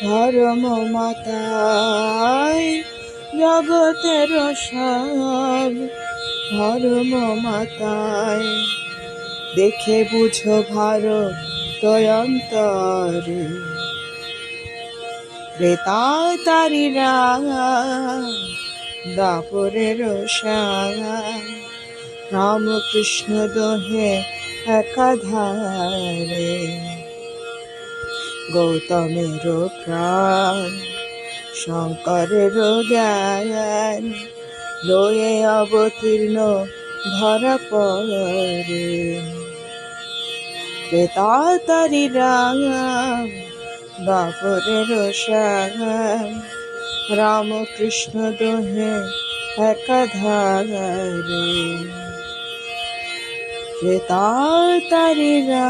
ধর্ম মাতায় জগতের সব, ধর্ম মাতায় দেখে বুঝো ভারত অন্তরে। ত্রেতা তারিরা দাপরের সার, রামকৃষ্ণ দোহে একাধারে। গৌতমের প্রাণ শঙ্করের জ্ঞান, লয়ে অবতীর্ণ ধরা পড়ে। ত্রেতা তারিরা দাপরের সার, রামকৃষ্ণ দোহে একাধারে। ত্রেতা তারিরা